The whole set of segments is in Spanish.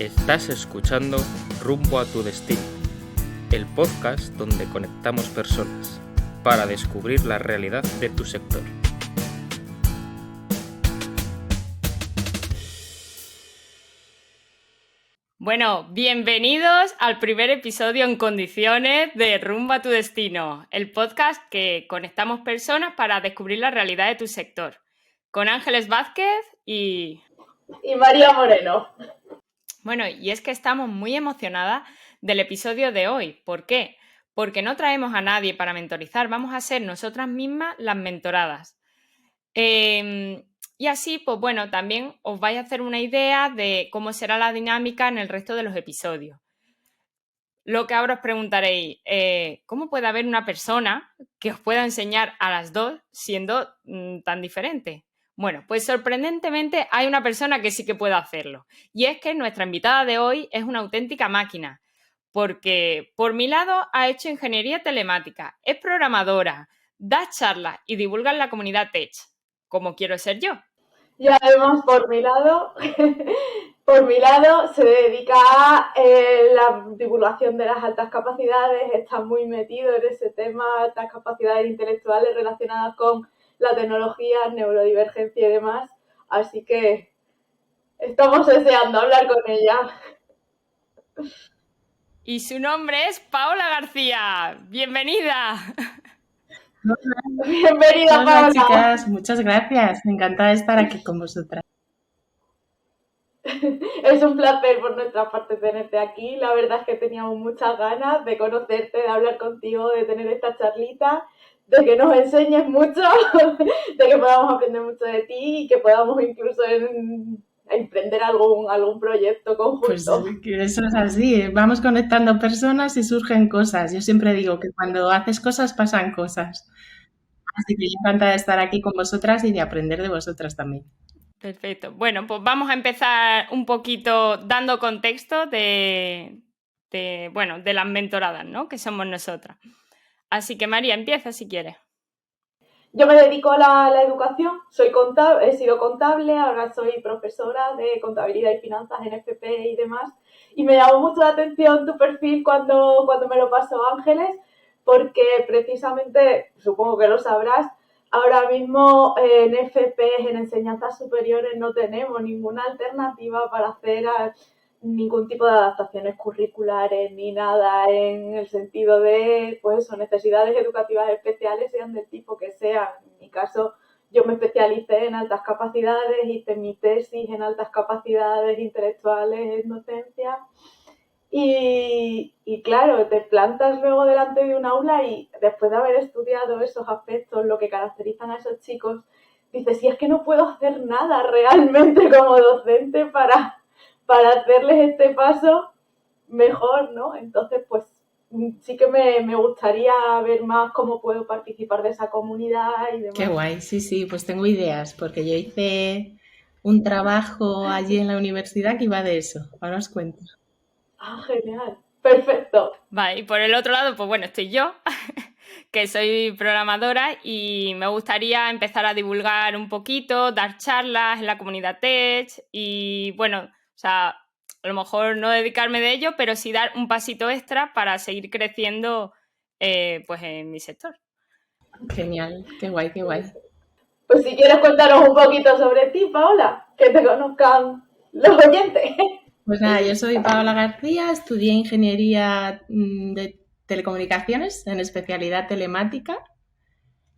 Estás escuchando Rumbo a tu Destino, el podcast donde conectamos personas para descubrir la realidad de tu sector. Bueno, bienvenidos al primer episodio en condiciones de Rumbo a tu Destino, el podcast que conectamos personas para descubrir la realidad de tu sector. Con Ángeles Vázquez y María Moreno. Bueno, y es que estamos muy emocionadas del episodio de hoy. ¿Por qué? Porque no traemos a nadie para mentorizar, vamos a ser nosotras mismas las mentoradas. Y así, pues bueno, también os vais a hacer una idea de cómo será la dinámica en el resto de los episodios. Lo que ahora os preguntaréis, ¿cómo puede haber una persona que os pueda enseñar a las dos siendo tan diferentes? Bueno, pues sorprendentemente hay una persona que sí que puede hacerlo. Y es que nuestra invitada de hoy es una auténtica máquina, porque por mi lado ha hecho ingeniería telemática, es programadora, da charlas y divulga en la comunidad Tech, como quiero ser yo. Y además, por mi lado, se dedica a la divulgación de las altas capacidades, está muy metido en ese tema, altas capacidades intelectuales relacionadas con la tecnología, neurodivergencia y demás. Así que estamos deseando hablar con ella. Y su nombre es Paola García. ¡Bienvenida! Bienvenida, Hola, Paola. Chicas, muchas gracias. Encantada de estar aquí con vosotras. Es un placer por nuestra parte tenerte aquí. La verdad es que teníamos muchas ganas de conocerte, de hablar contigo, de tener esta charlita, de que nos enseñes mucho, de que podamos aprender mucho de ti y que podamos incluso emprender algún proyecto conjunto. Pues eso es así, vamos conectando personas y surgen cosas. Yo siempre digo que cuando haces cosas pasan cosas. Así que yo encantada de estar aquí con vosotras y de aprender de vosotras también. Perfecto. Bueno, pues vamos a empezar un poquito dando contexto de las mentoradas, ¿no? Que somos nosotras. Así que María, empieza si quieres. Yo me dedico a la educación, soy contable, he sido contable, ahora soy profesora de contabilidad y finanzas en FP y demás. Y me llamó mucho la atención tu perfil cuando me lo pasó Ángeles, porque precisamente, supongo que lo sabrás, ahora mismo en FP, en enseñanzas superiores, no tenemos ninguna alternativa para hacer ningún tipo de adaptaciones curriculares ni nada en el sentido de, pues eso, necesidades educativas especiales, sean del tipo que sean. En mi caso, yo me especialicé en altas capacidades, hice mi tesis en altas capacidades intelectuales en docencia. Y claro, te plantas luego delante de un aula y después de haber estudiado esos aspectos, lo que caracterizan a esos chicos, dices, si es que no puedo hacer nada realmente como docente para hacerles este paso mejor, ¿no? Entonces, pues sí que me gustaría ver más cómo puedo participar de esa comunidad y demás. Qué guay, sí, pues tengo ideas, porque yo hice un trabajo allí en la universidad que iba de eso. Ahora os cuento. Ah, genial. Perfecto. Vale, y por el otro lado, pues bueno, estoy yo, que soy programadora y me gustaría empezar a divulgar un poquito, dar charlas en la comunidad Tech y bueno, o sea, a lo mejor no dedicarme de ello, pero sí dar un pasito extra para seguir creciendo pues en mi sector. Genial, qué guay, qué guay. Pues si quieres contaros un poquito sobre ti, Paola, que te conozcan los oyentes. Pues nada, yo soy Paola García, estudié ingeniería de telecomunicaciones en especialidad telemática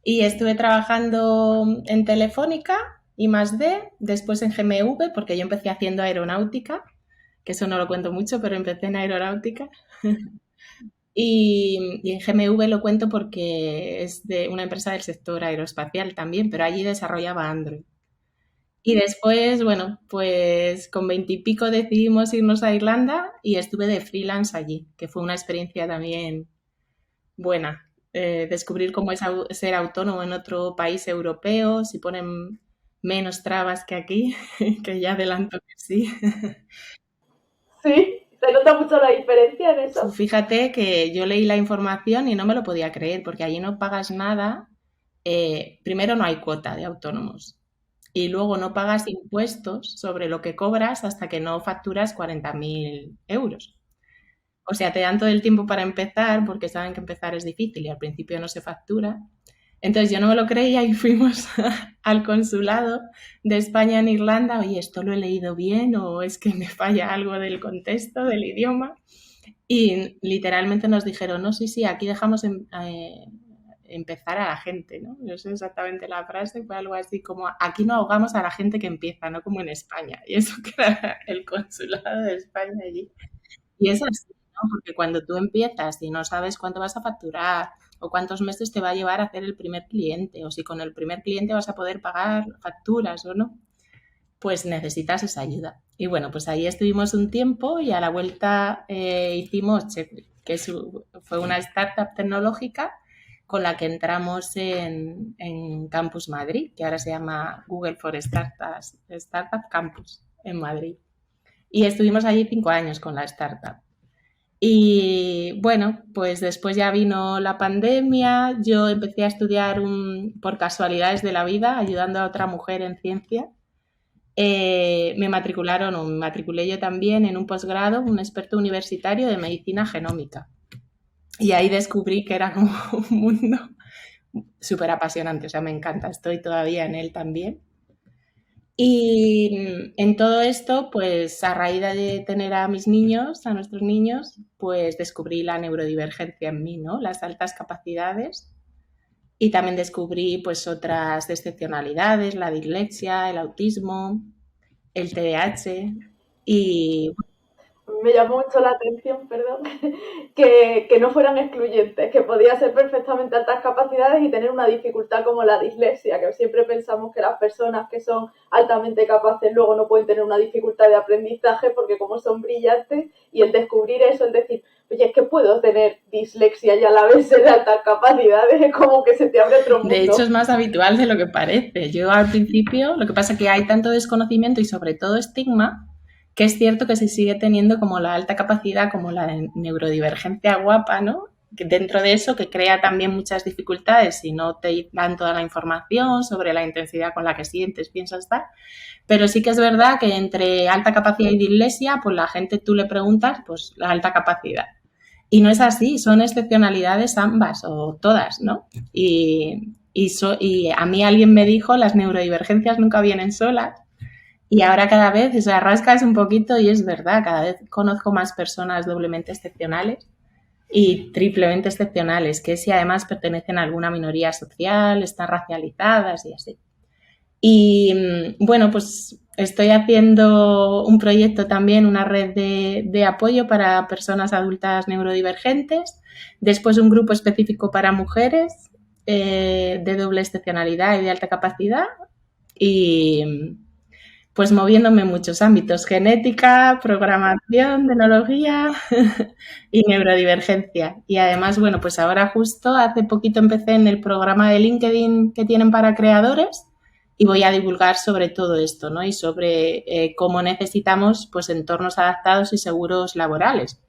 y estuve trabajando en Telefónica I+D, después en GMV, porque yo empecé haciendo aeronáutica, que eso no lo cuento mucho, pero empecé en aeronáutica. Y en GMV lo cuento porque es de una empresa del sector aeroespacial también, pero allí desarrollaba Android. Y después, bueno, pues con 20 y pico decidimos irnos a Irlanda y estuve de freelance allí, que fue una experiencia también buena. Descubrir cómo es ser autónomo en otro país europeo, si ponen menos trabas que aquí, que ya adelanto que sí. Sí, se nota mucho la diferencia en eso. Fíjate que yo leí la información y no me lo podía creer, porque allí no pagas nada. Primero, no hay cuota de autónomos. y luego no pagas impuestos sobre lo que cobras hasta que no facturas 40.000 euros. O sea, te dan todo el tiempo para empezar porque saben que empezar es difícil y al principio no se factura. Entonces yo no me lo creía y fuimos al consulado de España en Irlanda. Oye, ¿esto lo he leído bien o es que me falla algo del contexto, del idioma? Y literalmente nos dijeron, no, sí, aquí dejamos empezar a la gente, ¿no? No sé exactamente la frase, fue algo así como, aquí no ahogamos a la gente que empieza, no como en España. Y eso que era el consulado de España allí. Y es así, ¿no? Porque cuando tú empiezas y no sabes cuánto vas a facturar o cuántos meses te va a llevar a hacer el primer cliente o si con el primer cliente vas a poder pagar facturas o no, pues necesitas esa ayuda. Y bueno, pues ahí estuvimos un tiempo y a la vuelta hicimos Checkly, que fue una startup tecnológica con la que entramos en Campus Madrid, que ahora se llama Google for Startups, Startup Campus en Madrid. Y estuvimos allí 5 años con la startup. Y bueno, pues después ya vino la pandemia, yo empecé a estudiar por casualidades de la vida, ayudando a otra mujer en ciencia. Me matriculé yo también en un posgrado, un experto universitario de medicina genómica. Y ahí descubrí que era como un mundo súper apasionante, o sea, me encanta, estoy todavía en él también. Y en todo esto, pues a raíz de tener a mis niños, a nuestros niños, pues descubrí la neurodivergencia en mí, ¿no? Las altas capacidades. Y también descubrí pues otras excepcionalidades, la dislexia, el autismo, el TDAH y Me llamó mucho la atención, perdón, que no fueran excluyentes, que podía ser perfectamente altas capacidades y tener una dificultad como la dislexia, que siempre pensamos que las personas que son altamente capaces luego no pueden tener una dificultad de aprendizaje porque como son brillantes, y el descubrir eso, el decir, oye, es que puedo tener dislexia y a la vez ser de altas capacidades, es como que se te abre otro mundo. De hecho, es más habitual de lo que parece. Yo al principio, lo que pasa es que hay tanto desconocimiento y sobre todo estigma, que es cierto que se sigue teniendo como la alta capacidad, como la neurodivergencia guapa, ¿no? Que dentro de eso que crea también muchas dificultades si no te dan toda la información sobre la intensidad con la que sientes, piensas, tal. Pero sí que es verdad que entre alta capacidad y dislexia, pues la gente tú le preguntas, pues la alta capacidad. Y no es así, son excepcionalidades ambas o todas, ¿no? Y a mí alguien me dijo, las neurodivergencias nunca vienen solas. Y ahora cada vez, o sea, rascas un poquito y es verdad, cada vez conozco más personas doblemente excepcionales y triplemente excepcionales, que si además pertenecen a alguna minoría social, están racializadas y así. Y bueno, pues estoy haciendo un proyecto también, una red de apoyo para personas adultas neurodivergentes, después un grupo específico para mujeres de doble excepcionalidad y de alta capacidad y pues moviéndome en muchos ámbitos, genética, programación, tecnología y neurodivergencia. Y además, bueno, pues ahora justo hace poquito empecé en el programa de LinkedIn que tienen para creadores y voy a divulgar sobre todo esto, ¿no? Y sobre cómo necesitamos pues entornos adaptados y seguros laborales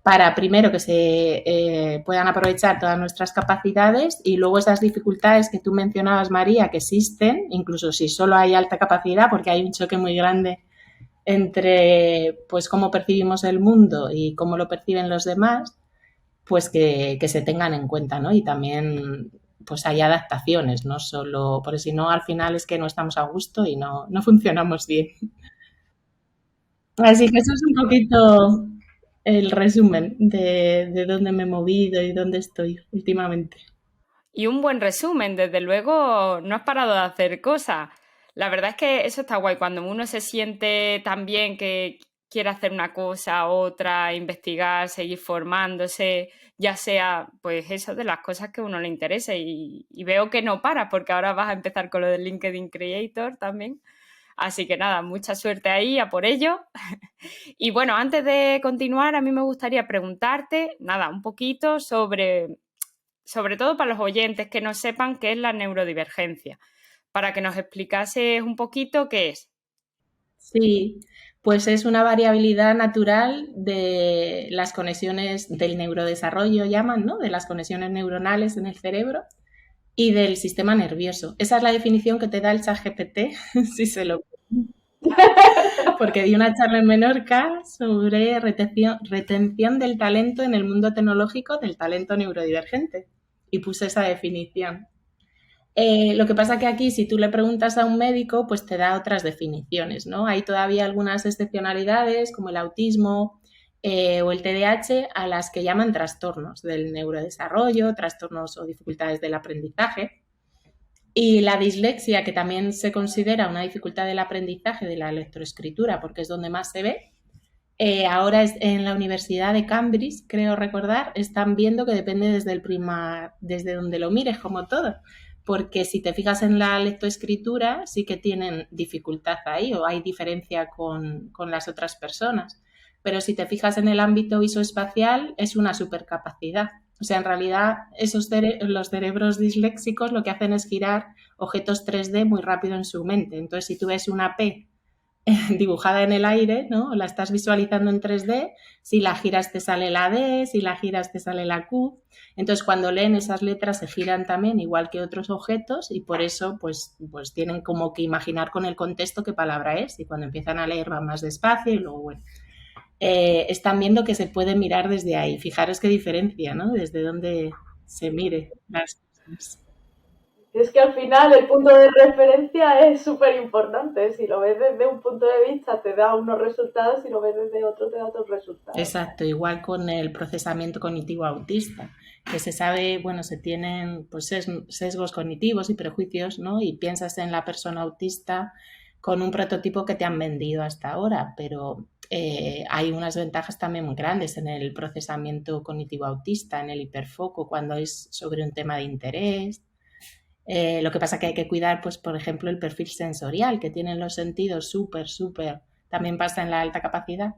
para primero que se puedan aprovechar todas nuestras capacidades y luego esas dificultades que tú mencionabas, María, que existen, incluso si solo hay alta capacidad, porque hay un choque muy grande entre pues cómo percibimos el mundo y cómo lo perciben los demás, pues que se tengan en cuenta, ¿no? Y también pues hay adaptaciones, no solo, porque si no al final es que no estamos a gusto y no funcionamos bien. Así que eso es un poquito el resumen de dónde me he movido y dónde estoy últimamente. Y un buen resumen, desde luego no has parado de hacer cosas. La verdad es que eso está guay, cuando uno se siente tan bien que quiere hacer una cosa, otra, investigar, seguir formándose, ya sea pues eso de las cosas que a uno le interese y veo que no para porque ahora vas a empezar con lo del LinkedIn Creator también. Así que nada, mucha suerte ahí, a por ello. Y bueno, antes de continuar, a mí me gustaría preguntarte, nada, un poquito sobre todo para los oyentes que no sepan qué es la neurodivergencia, para que nos explicases un poquito qué es. Sí, pues es una variabilidad natural de las conexiones del neurodesarrollo, llaman, ¿no? De las conexiones neuronales en el cerebro. y del sistema nervioso. Esa es la definición que te da el ChatGPT, si se lo... Porque di una charla en Menorca sobre retención del talento en el mundo tecnológico, del talento neurodivergente, y puse esa definición. Lo que pasa que aquí, si tú le preguntas a un médico, pues te da otras definiciones, ¿no? Hay todavía algunas excepcionalidades, como el autismo o el TDAH, a las que llaman trastornos del neurodesarrollo, trastornos o dificultades del aprendizaje. Y la dislexia, que también se considera una dificultad del aprendizaje de la lectoescritura, porque es donde más se ve, ahora es en la Universidad de Cambridge, creo recordar, están viendo que depende desde donde lo mires, como todo. Porque si te fijas en la lectoescritura, sí que tienen dificultad ahí o hay diferencia con las otras personas. Pero si te fijas en el ámbito visoespacial, es una supercapacidad. O sea, en realidad los cerebros disléxicos lo que hacen es girar objetos 3D muy rápido en su mente. Entonces, si tú ves una P dibujada en el aire, ¿no? La estás visualizando en 3D, si la giras te sale la D, si la giras te sale la Q. Entonces, cuando leen esas letras se giran también igual que otros objetos y por eso pues tienen como que imaginar con el contexto qué palabra es y cuando empiezan a leer van más despacio y luego, bueno, están viendo que se puede mirar desde ahí. Fijaros qué diferencia, ¿no? Desde donde se mire las cosas. Es que al final el punto de referencia es súper importante. Si lo ves desde un punto de vista te da unos resultados, si lo ves desde otro te da otros resultados. Exacto, igual con el procesamiento cognitivo autista, que se sabe, bueno, se tienen pues sesgos cognitivos y prejuicios, ¿no? Y piensas en la persona autista con un prototipo que te han vendido hasta ahora, pero hay unas ventajas también muy grandes en el procesamiento cognitivo autista, en el hiperfoco, cuando es sobre un tema de interés. Lo que pasa que hay que cuidar, pues, por ejemplo, el perfil sensorial, que tienen los sentidos súper, también pasa en la alta capacidad,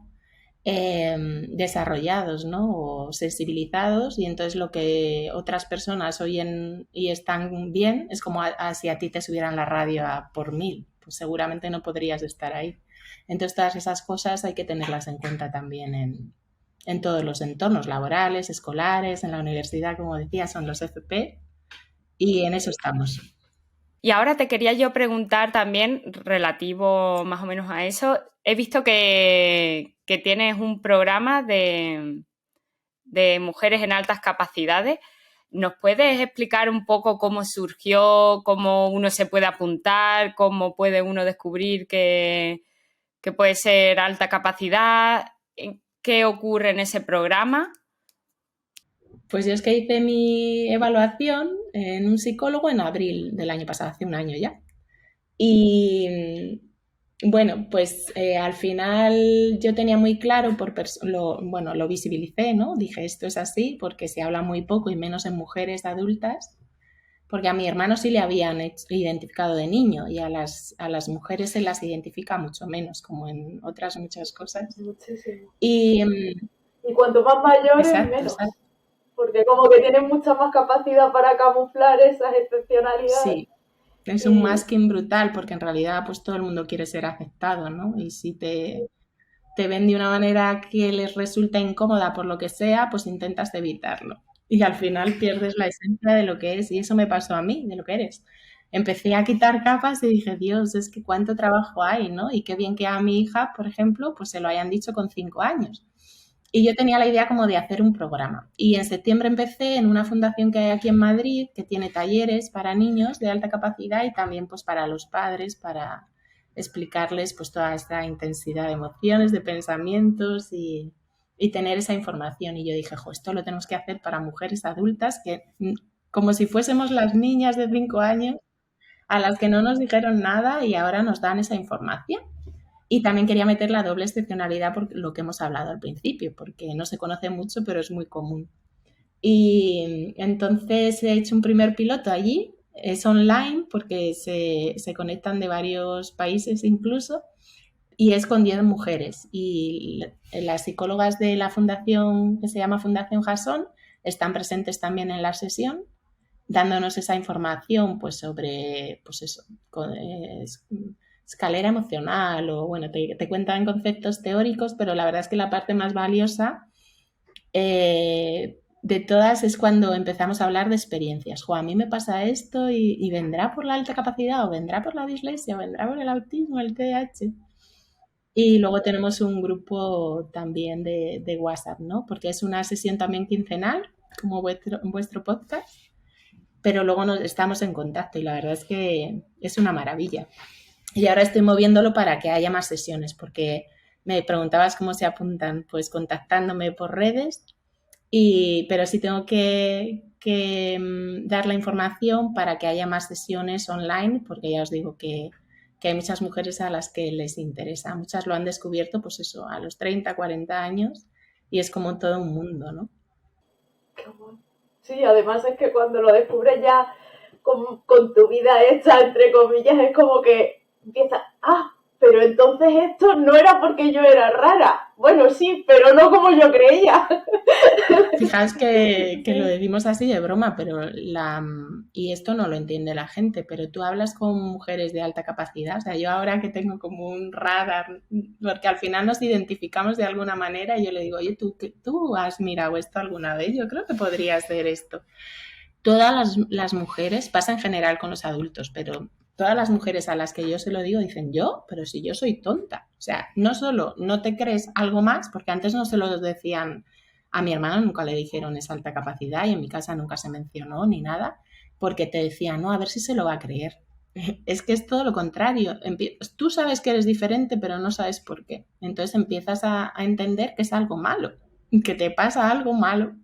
desarrollados, ¿no? O sensibilizados, y entonces lo que otras personas oyen y están bien es como si a ti te subieran la radio a por 1000, pues seguramente no podrías estar ahí. Entonces todas esas cosas hay que tenerlas en cuenta también en todos los entornos laborales, escolares, en la universidad, como decía, son los FP, y en eso estamos. Y ahora te quería yo preguntar también, relativo más o menos a eso, he visto que tienes un programa de mujeres en altas capacidades. ¿Nos puedes explicar un poco cómo surgió, cómo uno se puede apuntar, cómo puede uno descubrir que puede ser alta capacidad? ¿Qué ocurre en ese programa? Pues yo es que hice mi evaluación en un psicólogo en abril del año pasado, hace un año ya. Y bueno, pues al final yo tenía muy claro, lo visibilicé, ¿no? Dije, esto es así porque se habla muy poco y menos en mujeres adultas, porque a mi hermano sí le habían identificado de niño y a las mujeres se las identifica mucho menos, como en otras muchas cosas. Muchísimo. Y cuanto más mayores, menos. Exacto. Porque como que tienen mucha más capacidad para camuflar esas excepcionalidades. Sí, es un masking brutal porque en realidad pues todo el mundo quiere ser aceptado, ¿no? Y si te ven de una manera que les resulta incómoda por lo que sea, pues intentas evitarlo. Y al final pierdes la esencia de lo que es. Y eso me pasó a mí, de lo que eres. Empecé a quitar capas y dije, Dios, es que cuánto trabajo hay, ¿no? Y qué bien que a mi hija, por ejemplo, pues se lo hayan dicho con 5 años. Y yo tenía la idea como de hacer un programa. Y en septiembre empecé en una fundación que hay aquí en Madrid, que tiene talleres para niños de alta capacidad y también pues para los padres, para explicarles pues toda esta intensidad de emociones, de pensamientos y tener esa información. Y yo dije, esto lo tenemos que hacer para mujeres adultas que como si fuésemos las niñas de 5 años a las que no nos dijeron nada y ahora nos dan esa información. Y también quería meter la doble excepcionalidad por lo que hemos hablado al principio, porque no se conoce mucho, pero es muy común. Y entonces he hecho un primer piloto allí, es online porque se conectan de varios países incluso, y es con 10 mujeres. Y las psicólogas de la fundación, que se llama Fundación Jason, están presentes también en la sesión, dándonos esa información pues sobre pues eso, escalera emocional o bueno, te cuentan conceptos teóricos, pero la verdad es que la parte más valiosa de todas es cuando empezamos a hablar de experiencias. A mí me pasa esto y vendrá por la alta capacidad o vendrá por la dislexia o vendrá por el autismo, el TDAH. Y luego tenemos un grupo también de WhatsApp, ¿no? Porque es una sesión también quincenal, como vuestro podcast, pero luego estamos en contacto y la verdad es que es una maravilla. Y ahora estoy moviéndolo para que haya más sesiones, porque me preguntabas cómo se apuntan, pues contactándome por redes, pero sí tengo que dar la información para que haya más sesiones online, porque ya os digo que hay muchas mujeres a las que les interesa. Muchas lo han descubierto, pues eso, a los 30, 40 años y es como todo un mundo, ¿no? Qué bueno. Sí, además es que cuando lo descubres ya con tu vida hecha, entre comillas, es como que empieza, pero entonces esto no era porque yo era rara. Bueno, sí, pero no como yo creía. Fijaos que lo decimos así de broma, pero y esto no lo entiende la gente, pero tú hablas con mujeres de alta capacidad, o sea, yo ahora que tengo como un radar, porque al final nos identificamos de alguna manera, y yo le digo, oye, ¿tú has mirado esto alguna vez? Yo creo que podría ser esto. Todas las mujeres, pasa en general con los adultos, pero todas las mujeres a las que yo se lo digo dicen, yo, pero si yo soy tonta. O sea, no solo no te crees algo más, porque antes no se lo decían a mi hermano, nunca le dijeron esa alta capacidad y en mi casa nunca se mencionó ni nada, porque te decían, no, a ver si se lo va a creer. Es que es todo lo contrario. Tú sabes que eres diferente, pero no sabes por qué. Entonces empiezas a entender que es algo malo, que te pasa algo malo.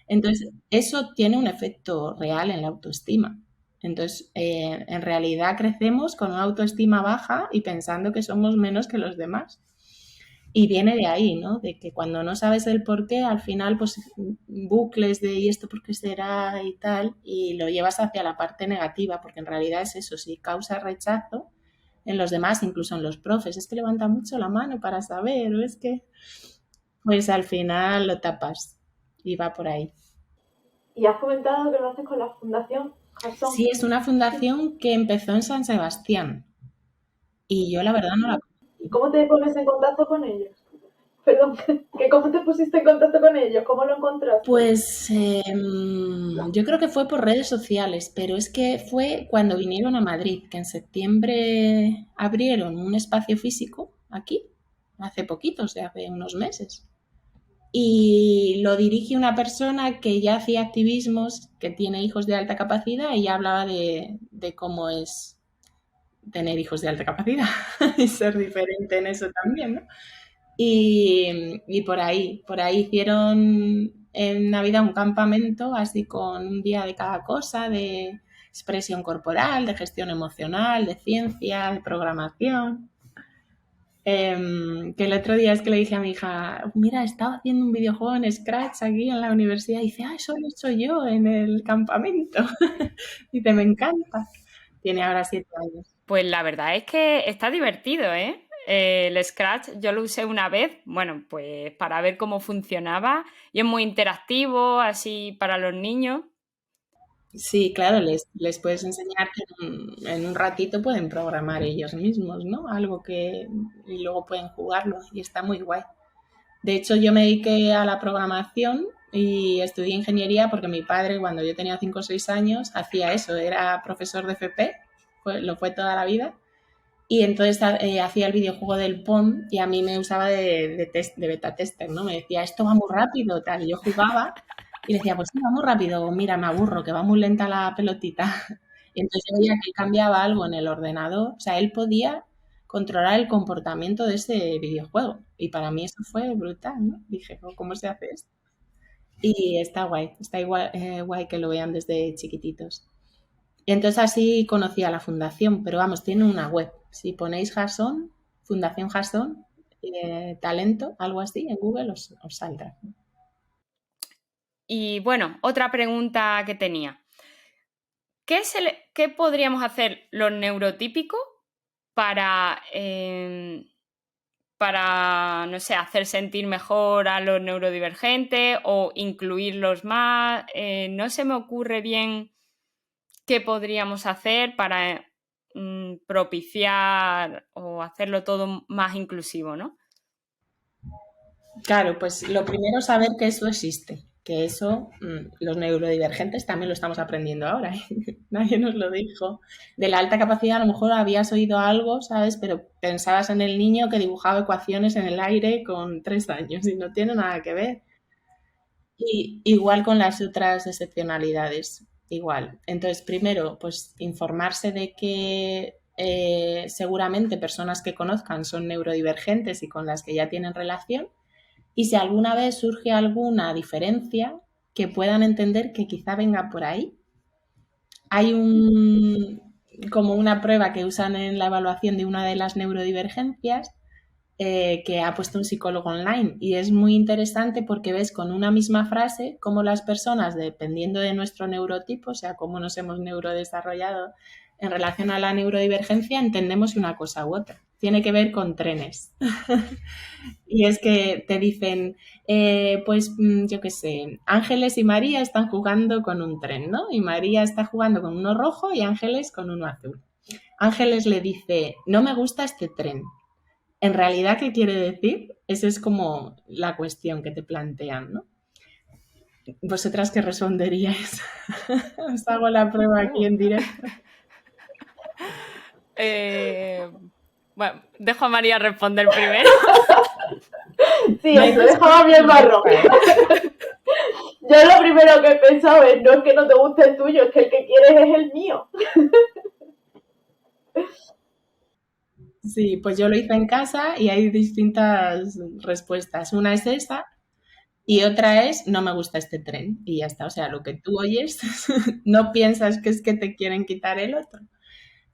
Entonces, eso tiene un efecto real en la autoestima. Entonces, en realidad crecemos con una autoestima baja y pensando que somos menos que los demás. Y viene de ahí, ¿no? De que cuando no sabes el por qué, al final, pues bucles de ¿y esto por qué será? Y tal, y lo llevas hacia la parte negativa, porque en realidad es eso, si causa rechazo en los demás, incluso en los profes, es que levanta mucho la mano para saber, o es que, pues al final lo tapas y va por ahí. Y has comentado que lo haces con la Fundación Jason. Sí, es una fundación que empezó en San Sebastián y yo la verdad no la... ¿Y cómo te pones en contacto con ellos? Perdón, ¿cómo te pusiste en contacto con ellos? ¿Cómo lo encontraste? Pues yo creo que fue por redes sociales, pero es que fue cuando vinieron a Madrid, que en septiembre abrieron un espacio físico aquí, hace poquito, o sea, hace unos meses. Y lo dirige una persona que ya hacía activismos, que tiene hijos de alta capacidad y ya hablaba de cómo es tener hijos de alta capacidad y ser diferente en eso también, ¿no? Y por ahí hicieron en Navidad un campamento así con un día de cada cosa, de expresión corporal, de gestión emocional, de ciencia, de programación. Que el otro día es que le dije a mi hija, mira, estaba haciendo un videojuego en Scratch aquí en la universidad. Y dice, eso lo he hecho yo en el campamento. Dice, me encanta. Tiene ahora 7 años. Pues la verdad es que está divertido, ¿eh? El Scratch yo lo usé una vez, bueno, pues para ver cómo funcionaba y es muy interactivo, así para los niños. Sí, claro, les puedes enseñar que en un ratito pueden programar ellos mismos, ¿no? Algo que y luego pueden jugarlo y está muy guay. De hecho, yo me dediqué a la programación y estudié ingeniería porque mi padre, cuando yo tenía 5 o 6 años, hacía eso, era profesor de FP, lo fue toda la vida, y entonces hacía el videojuego del POM y a mí me usaba de beta tester, ¿no? Me decía, esto va muy rápido, tal, y yo jugaba y decía, pues sí, va muy rápido, mira, me aburro, que va muy lenta la pelotita. Y entonces yo veía que él cambiaba algo en el ordenador, o sea, él podía controlar el comportamiento de ese videojuego. Y para mí eso fue brutal, ¿no? Dije, "Oh, ¿cómo se hace esto?". Y está igual, guay que lo vean desde chiquititos. Y entonces así conocí a la fundación, pero vamos, tiene una web. Si ponéis Jason, Fundación Jason, talento, algo así, en Google os saldrá. Y bueno, otra pregunta que tenía. ¿Qué podríamos hacer los neurotípicos para, no sé, hacer sentir mejor a los neurodivergentes o incluirlos más? No se me ocurre bien qué podríamos hacer para propiciar o hacerlo todo más inclusivo, ¿no? Claro, pues lo primero es saber que eso existe. Que eso, los neurodivergentes también lo estamos aprendiendo ahora, ¿eh? Nadie nos lo dijo. De la alta capacidad a lo mejor habías oído algo, ¿sabes? Pero pensabas en el niño que dibujaba ecuaciones en el aire con 3 años y no tiene nada que ver. Y igual con las otras excepcionalidades, igual. Entonces, primero, pues informarse de que seguramente personas que conozcan son neurodivergentes y con las que ya tienen relación. Y si alguna vez surge alguna diferencia, que puedan entender que quizá venga por ahí. Hay como una prueba que usan en la evaluación de una de las neurodivergencias que ha puesto un psicólogo online y es muy interesante porque ves con una misma frase cómo las personas, dependiendo de nuestro neurotipo, o sea, cómo nos hemos neurodesarrollado en relación a la neurodivergencia, entendemos una cosa u otra. Tiene que ver con trenes. Y es que te dicen, pues yo qué sé, Ángeles y María están jugando con un tren, ¿no? Y María está jugando con uno rojo y Ángeles con uno azul. Ángeles le dice, no me gusta este tren. En realidad, ¿qué quiere decir? Esa es como la cuestión que te plantean, ¿no? ¿Vosotras qué responderíais? Os hago la prueba aquí en directo. Bueno, dejo a María responder primero. Sí, no eso, dejaba bien marrón. Yo lo primero que he pensado es, no es que no te guste el tuyo, es que el que quieres es el mío. Sí, pues yo lo hice en casa y hay distintas respuestas. Una es esa y otra es, no me gusta este tren. Y ya está, o sea, lo que tú oyes, no piensas que es que te quieren quitar el otro.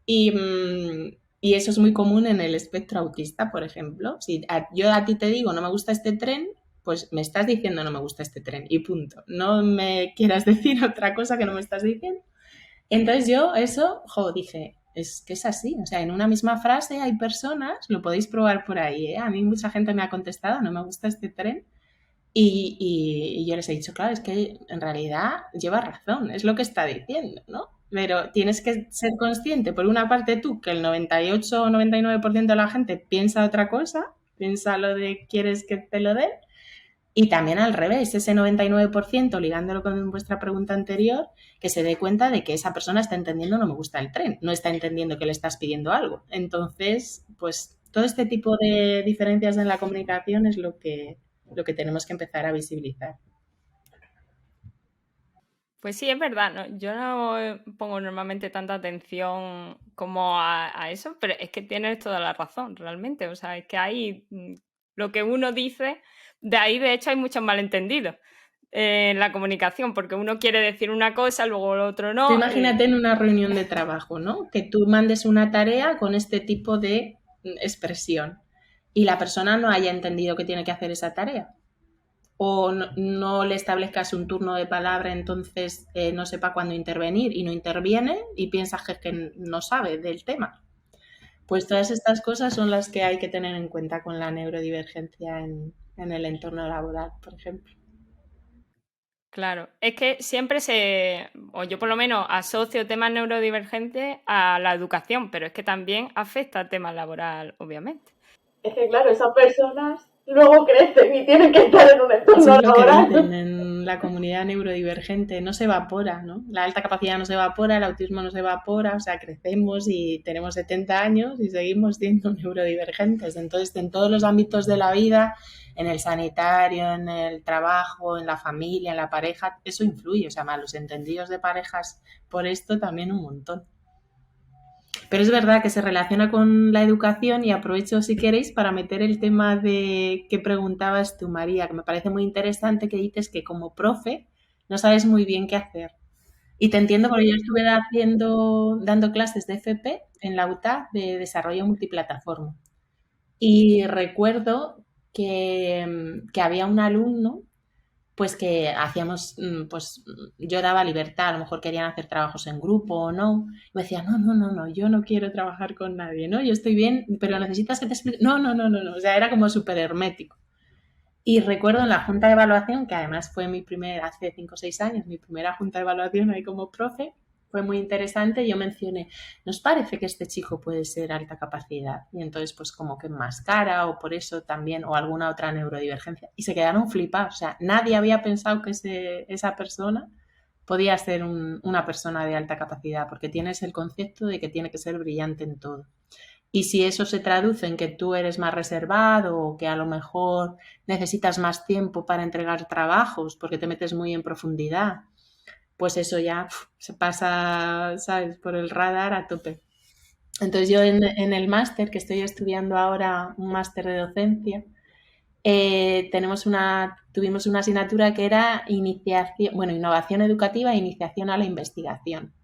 Y eso es muy común en el espectro autista, por ejemplo. Si yo a ti te digo, no me gusta este tren, pues me estás diciendo no me gusta este tren y punto. No me quieras decir otra cosa que no me estás diciendo. Entonces yo eso, dije, es que es así. O sea, en una misma frase hay personas, lo podéis probar por ahí, ¿eh? A mí mucha gente me ha contestado, no me gusta este tren. Y yo les he dicho, claro, es que en realidad lleva razón, es lo que está diciendo, ¿no? Pero tienes que ser consciente, por una parte tú, que el 98 o 99% de la gente piensa otra cosa, piensa lo de quieres que te lo den, y también al revés, ese 99%, ligándolo con vuestra pregunta anterior, que se dé cuenta de que esa persona está entendiendo no me gusta el tren, no está entendiendo que le estás pidiendo algo. Entonces, pues todo este tipo de diferencias en la comunicación es lo que tenemos que empezar a visibilizar. Pues sí, es verdad, ¿no? Yo no pongo normalmente tanta atención como a eso, pero es que tienes toda la razón, realmente. O sea, es que ahí lo que uno dice, de ahí de hecho hay muchos malentendidos en la comunicación, porque uno quiere decir una cosa, luego el otro no. Tú imagínate en una reunión de trabajo, ¿no? Que tú mandes una tarea con este tipo de expresión y la persona no haya entendido que tiene que hacer esa tarea. O no le establezcas un turno de palabra, entonces no sepa cuándo intervenir y no interviene y piensas que no sabe del tema. Pues todas estas cosas son las que hay que tener en cuenta con la neurodivergencia en el entorno laboral, por ejemplo. Claro, es que siempre o yo por lo menos asocio temas neurodivergentes a la educación, pero es que también afecta al tema laboral, obviamente. Es que claro, esas personas luego crecen y tienen que estar en un entorno laboral. Lo que dicen en la comunidad neurodivergente, no se evapora, ¿no? La alta capacidad no se evapora, el autismo no se evapora, o sea, crecemos y tenemos 70 años y seguimos siendo neurodivergentes. Entonces, en todos los ámbitos de la vida, en el sanitario, en el trabajo, en la familia, en la pareja, eso influye. O sea, malos entendidos de parejas por esto también un montón. Pero es verdad que se relaciona con la educación y aprovecho, si queréis, para meter el tema de que preguntabas tú, María, que me parece muy interesante, que dices que como profe no sabes muy bien qué hacer. Y te entiendo porque yo estuve dando clases de FP en la UTA de desarrollo multiplataforma. Y recuerdo que había un alumno pues que hacíamos, pues yo daba libertad, a lo mejor querían hacer trabajos en grupo o no, y me decía, no, yo no quiero trabajar con nadie, ¿no? Yo estoy bien, pero necesitas que te explique, no, o sea, era como súper hermético. Y recuerdo en la junta de evaluación, que además fue hace 5 o 6 años, mi primera junta de evaluación ahí como profe, fue muy interesante. Yo mencioné, ¿nos parece que este chico puede ser alta capacidad? Y entonces, pues como que más cara o por eso también, o alguna otra neurodivergencia. Y se quedaron flipados. O sea, nadie había pensado que esa persona podía ser una persona de alta capacidad, porque tienes el concepto de que tiene que ser brillante en todo. Y si eso se traduce en que tú eres más reservado o que a lo mejor necesitas más tiempo para entregar trabajos porque te metes muy en profundidad, pues eso ya se pasa, ¿sabes?, por el radar a tope. Entonces yo en el máster, que estoy estudiando ahora un máster de docencia, tuvimos una asignatura que era innovación educativa e iniciación a la investigación.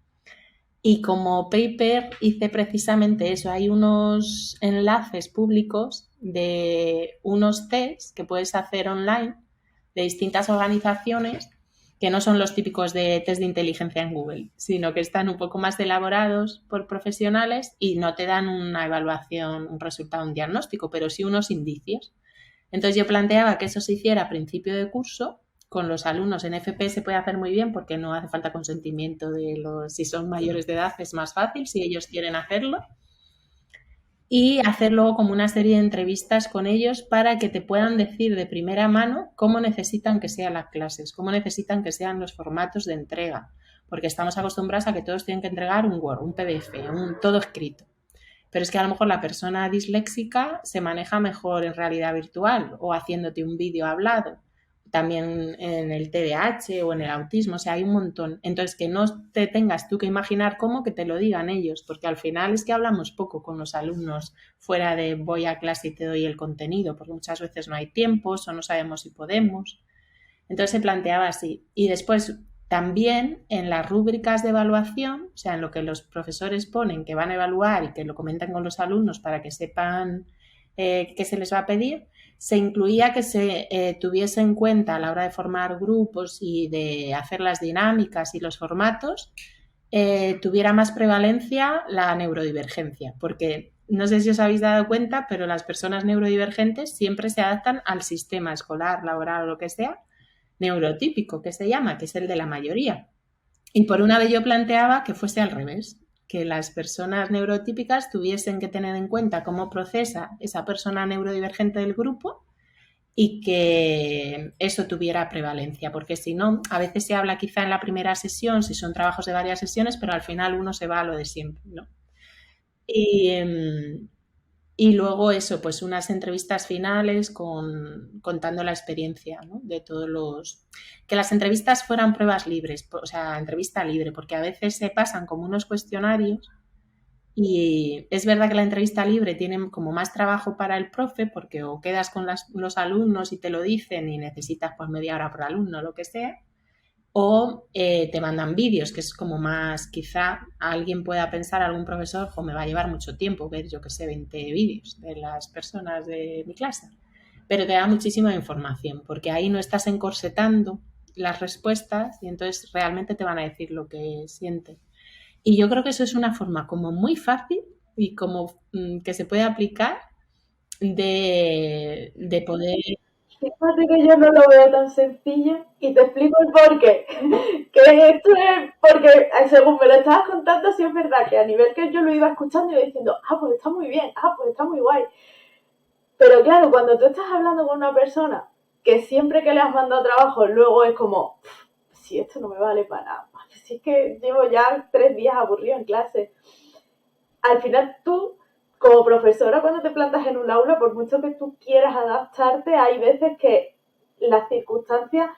Y como paper hice precisamente eso. Hay unos enlaces públicos de unos tests que puedes hacer online de distintas organizaciones que no son los típicos de test de inteligencia en Google, sino que están un poco más elaborados por profesionales y no te dan una evaluación, un resultado, un diagnóstico, pero sí unos indicios. Entonces yo planteaba que eso se hiciera a principio de curso. Con los alumnos en FP se puede hacer muy bien porque no hace falta consentimiento si son mayores de edad es más fácil si ellos quieren hacerlo, y hacer luego como una serie de entrevistas con ellos para que te puedan decir de primera mano cómo necesitan que sean las clases, cómo necesitan que sean los formatos de entrega, porque estamos acostumbrados a que todos tienen que entregar un Word, un PDF, todo escrito. Pero es que a lo mejor la persona disléxica se maneja mejor en realidad virtual o haciéndote un vídeo hablado. También en el TDAH o en el autismo, o sea, hay un montón. Entonces, que no te tengas tú que imaginar cómo, que te lo digan ellos, porque al final es que hablamos poco con los alumnos fuera de voy a clase y te doy el contenido, porque muchas veces no hay tiempos o no sabemos si podemos. Entonces se planteaba así. Y después también en las rúbricas de evaluación, o sea, en lo que los profesores ponen que van a evaluar y que lo comentan con los alumnos para que sepan qué se les va a pedir, se incluía que se tuviese en cuenta a la hora de formar grupos y de hacer las dinámicas y los formatos, tuviera más prevalencia la neurodivergencia, porque no sé si os habéis dado cuenta, pero las personas neurodivergentes siempre se adaptan al sistema escolar, laboral o lo que sea, neurotípico, que se llama, que es el de la mayoría. Y por una vez yo planteaba que fuese al revés, que las personas neurotípicas tuviesen que tener en cuenta cómo procesa esa persona neurodivergente del grupo y que eso tuviera prevalencia, porque si no, a veces se habla quizá en la primera sesión, si son trabajos de varias sesiones, pero al final uno se va a lo de siempre, ¿no? Y luego eso, pues unas entrevistas finales contando la experiencia, ¿no?, de todos los... Que las entrevistas fueran pruebas libres, o sea, entrevista libre, porque a veces se pasan como unos cuestionarios y es verdad que la entrevista libre tiene como más trabajo para el profe porque o quedas con los alumnos y te lo dicen y necesitas pues media hora por alumno, lo que sea, o te mandan vídeos, que es como más, quizá alguien pueda pensar, algún profesor, me va a llevar mucho tiempo ver, yo que sé, 20 vídeos de las personas de mi clase, pero te da muchísima información, porque ahí no estás encorsetando las respuestas y entonces realmente te van a decir lo que sienten. Y yo creo que eso es una forma como muy fácil y como que se puede aplicar de poder... Fíjate que yo no lo veo tan sencillo y te explico el porqué. Que esto es porque, según me lo estabas contando, sí es verdad que a nivel que yo lo iba escuchando y diciendo, pues está muy bien, pues está muy guay. Pero claro, cuando tú estás hablando con una persona que siempre que le has mandado trabajo, luego es como, si esto no me vale para nada, si es que llevo ya 3 días aburrido en clase. Al final tú, como profesora, cuando te plantas en un aula, por mucho que tú quieras adaptarte, hay veces que las circunstancias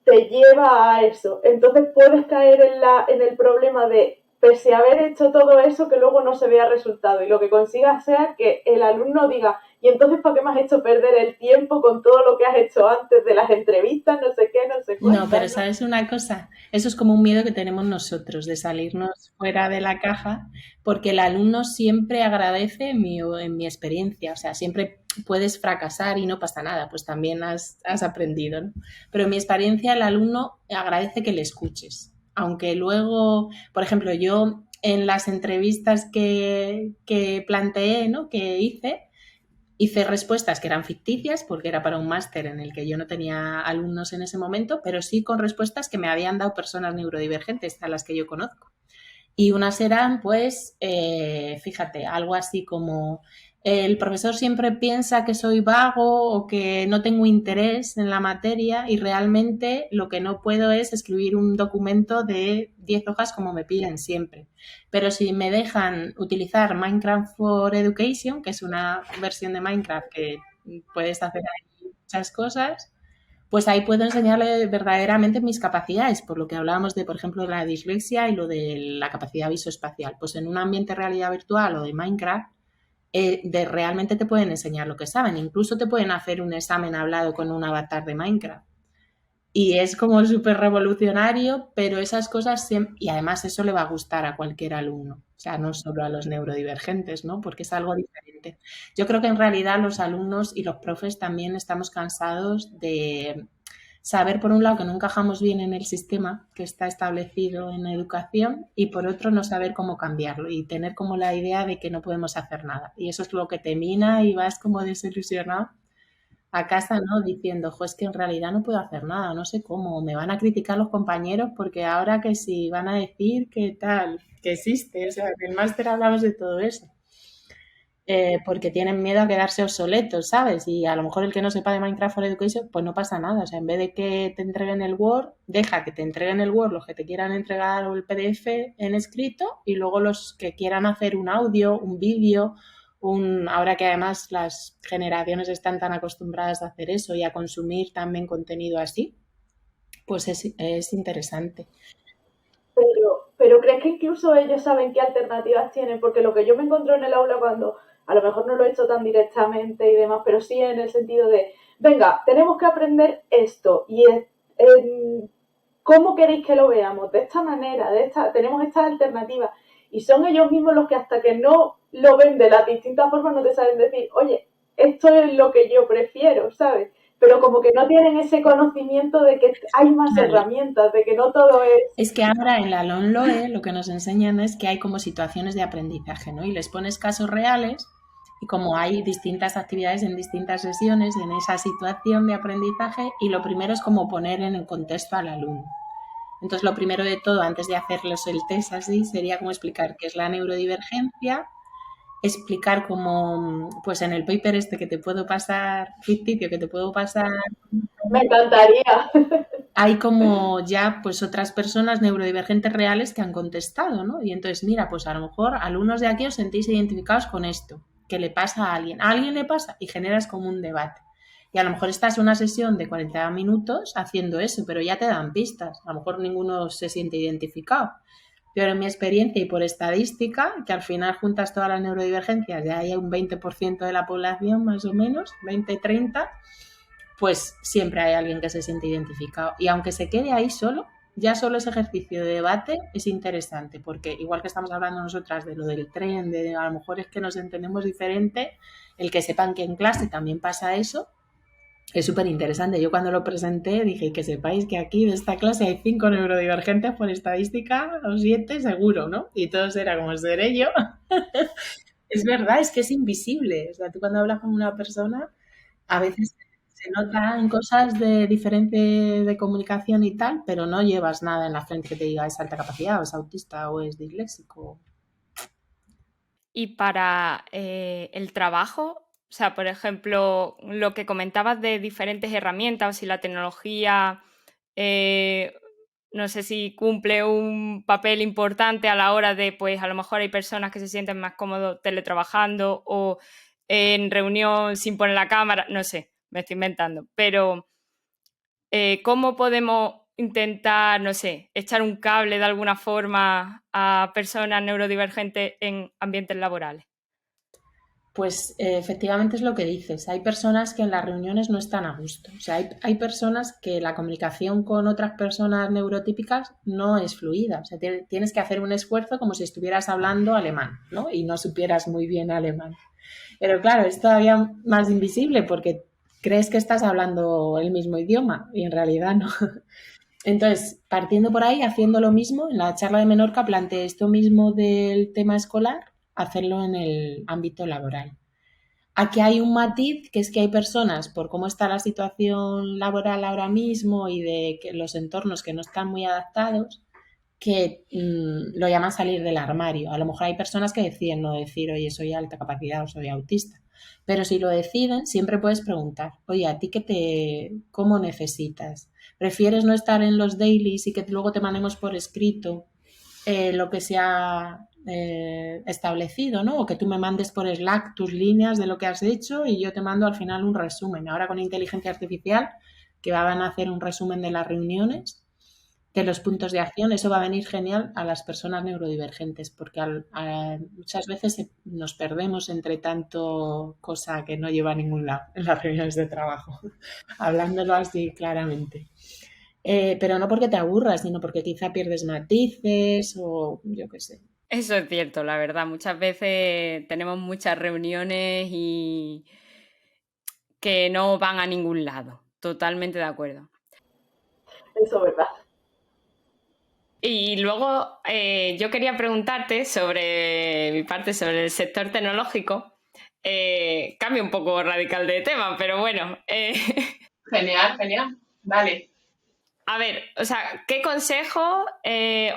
te lleva a eso. Entonces puedes caer en el problema de, pese a haber hecho todo eso, que luego no se vea resultado y lo que consigas sea que el alumno diga, y entonces ¿para qué me has hecho perder el tiempo con todo lo que has hecho antes de las entrevistas, no sé qué, no sé cuánto? No, pero ¿sabes una cosa? Eso es como un miedo que tenemos nosotros de salirnos fuera de la caja, porque el alumno siempre agradece, en mi experiencia, o sea, siempre puedes fracasar y no pasa nada, pues también has aprendido, ¿no? Pero en mi experiencia el alumno agradece que le escuches, aunque luego, por ejemplo, yo en las entrevistas que planteé, ¿no?, que hice respuestas que eran ficticias porque era para un máster en el que yo no tenía alumnos en ese momento, pero sí con respuestas que me habían dado personas neurodivergentes a las que yo conozco. Y unas serán, pues, fíjate, algo así como el profesor siempre piensa que soy vago o que no tengo interés en la materia y realmente lo que no puedo es escribir un documento de 10 hojas como me piden siempre. Pero si me dejan utilizar Minecraft for Education, que es una versión de Minecraft que puedes hacer ahí muchas cosas, pues ahí puedo enseñarle verdaderamente mis capacidades, por lo que hablábamos de, por ejemplo, de la dislexia y lo de la capacidad visoespacial. Pues en un ambiente de realidad virtual o de Minecraft, realmente te pueden enseñar lo que saben. Incluso te pueden hacer un examen hablado con un avatar de Minecraft. Y es como súper revolucionario, pero esas cosas y además eso le va a gustar a cualquier alumno, o sea, no solo a los neurodivergentes, ¿no? Porque es algo diferente. Yo creo que en realidad los alumnos y los profes también estamos cansados de saber, por un lado, que no encajamos bien en el sistema que está establecido en educación y por otro, no saber cómo cambiarlo y tener como la idea de que no podemos hacer nada. Y eso es lo que te mina y vas como desilusionado a casa, ¿no? Diciendo, jo, es que en realidad no puedo hacer nada, no sé cómo, me van a criticar los compañeros porque ahora que sí van a decir que tal, que existe, o sea, en el máster hablamos de todo eso. Porque tienen miedo a quedarse obsoletos, ¿sabes? Y a lo mejor el que no sepa de Minecraft for Education, pues no pasa nada. O sea, en vez de que te entreguen el Word, deja que te entreguen el Word los que te quieran entregar o el PDF en escrito y luego los que quieran hacer un audio, un vídeo, ahora que además las generaciones están tan acostumbradas a hacer eso y a consumir también contenido así, pues es interesante. Pero ¿crees que incluso ellos saben qué alternativas tienen? Porque lo que yo me encontré en el aula cuando, a lo mejor no lo he hecho tan directamente y demás, pero sí en el sentido de, venga, tenemos que aprender esto y ¿cómo queréis que lo veamos? De esta manera, tenemos estas alternativas. Y son ellos mismos los que hasta que no lo ven de las distintas formas no te saben decir, oye, esto es lo que yo prefiero, ¿sabes? Pero como que no tienen ese conocimiento de que hay más herramientas, de que no todo es... Es que ahora en la LONLOE lo que nos enseñan es que hay como situaciones de aprendizaje, ¿no? Y les pones casos reales y como hay distintas actividades en distintas sesiones en esa situación de aprendizaje y lo primero es como poner en el contexto al alumno. Entonces lo primero de todo, antes de hacerles el test así, sería como explicar qué es la neurodivergencia, explicar cómo, pues en el paper este que te puedo pasar, ficticio, que te puedo pasar... Me encantaría. Hay como ya pues otras personas neurodivergentes reales que han contestado, ¿no? Y entonces, mira, pues a lo mejor alumnos de aquí os sentís identificados con esto, que le pasa a alguien le pasa y generas como un debate. Y a lo mejor estás en una sesión de 40 minutos haciendo eso, pero ya te dan pistas. A lo mejor ninguno se siente identificado. Pero en mi experiencia y por estadística, que al final juntas todas las neurodivergencias, ya hay un 20% de la población más o menos, 20-30%, pues siempre hay alguien que se siente identificado. Y aunque se quede ahí solo, ya solo ese ejercicio de debate es interesante, porque igual que estamos hablando nosotras de lo del tren, de a lo mejor es que nos entendemos diferente, el que sepan que en clase también pasa eso, es súper interesante. Yo cuando lo presenté dije que sepáis que aquí de esta clase hay 5 neurodivergentes por estadística, o 7 seguro, ¿no? Y todos era como seré yo. Es verdad, es que es invisible. O sea, tú cuando hablas con una persona, a veces se notan cosas de diferente de comunicación y tal, pero no llevas nada en la frente que te diga es alta capacidad, o es autista, o es disléxico. Y para el trabajo, o sea, por ejemplo, lo que comentabas de diferentes herramientas, o si la tecnología, no sé si cumple un papel importante a la hora de, pues a lo mejor hay personas que se sienten más cómodos teletrabajando o en reunión sin poner la cámara, no sé, me estoy inventando, pero ¿cómo podemos intentar, no sé, echar un cable de alguna forma a personas neurodivergentes en ambientes laborales? Pues efectivamente es lo que dices. Hay personas que en las reuniones no están a gusto. O sea, hay personas que la comunicación con otras personas neurotípicas no es fluida. O sea, tienes que hacer un esfuerzo como si estuvieras hablando alemán, ¿no? Y no supieras muy bien alemán. Pero claro, es todavía más invisible porque crees que estás hablando el mismo idioma y en realidad no. Entonces, partiendo por ahí, haciendo lo mismo, en la charla de Menorca planteé esto mismo del tema escolar, hacerlo en el ámbito laboral. Aquí hay un matiz, que es que hay personas, por cómo está la situación laboral ahora mismo y de que los entornos que no están muy adaptados, que lo llaman salir del armario. A lo mejor hay personas que deciden no decir, oye, soy alta capacidad o soy autista. Pero si lo deciden, siempre puedes preguntar, oye, ¿a ti cómo necesitas? ¿Prefieres no estar en los dailies y que luego te mandemos por escrito lo que se ha establecido, ¿no? O que tú me mandes por Slack tus líneas de lo que has hecho y yo te mando al final un resumen. Ahora con inteligencia artificial, que van a hacer un resumen de las reuniones, de los puntos de acción, eso va a venir genial a las personas neurodivergentes, porque muchas veces nos perdemos entre tanto cosa que no lleva a ningún lado en las reuniones de trabajo, hablándolo así claramente. Pero no porque te aburras, sino porque quizá pierdes matices o yo qué sé. Eso es cierto, la verdad. Muchas veces tenemos muchas reuniones y que no van a ningún lado. Totalmente de acuerdo. Eso es verdad. Y luego yo quería preguntarte sobre mi parte, sobre el sector tecnológico. Cambio un poco radical de tema, pero bueno. Genial, genial. Vale. A ver, o sea, ¿qué consejo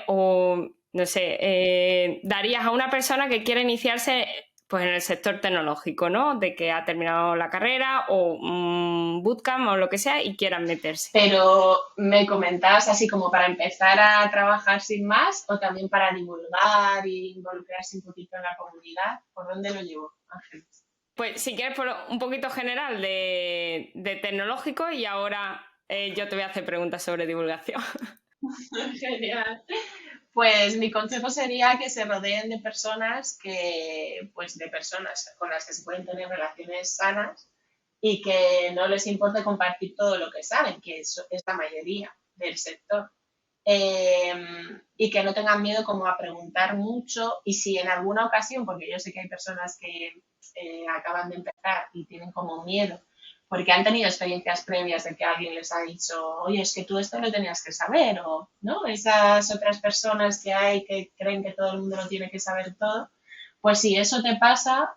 o no sé, darías a una persona que quiere iniciarse pues, en el sector tecnológico, ¿no? De que ha terminado la carrera o un bootcamp o lo que sea y quieran meterse. Pero me comentabas así como para empezar a trabajar sin más o también para divulgar y involucrarse un poquito en la comunidad. ¿Por dónde lo llevo, Ángel? Pues si quieres por un poquito general de tecnológico y ahora yo te voy a hacer preguntas sobre divulgación. Genial. Pues mi consejo sería que se rodeen de personas con las que se pueden tener relaciones sanas y que no les importe compartir todo lo que saben, que eso es la mayoría del sector. Y que no tengan miedo como a preguntar mucho y si en alguna ocasión, porque yo sé que hay personas que acaban de empezar y tienen como miedo porque han tenido experiencias previas de que alguien les ha dicho, oye, es que tú esto lo tenías que saber, o ¿no? Esas otras personas que hay que creen que todo el mundo lo tiene que saber todo, pues si eso te pasa,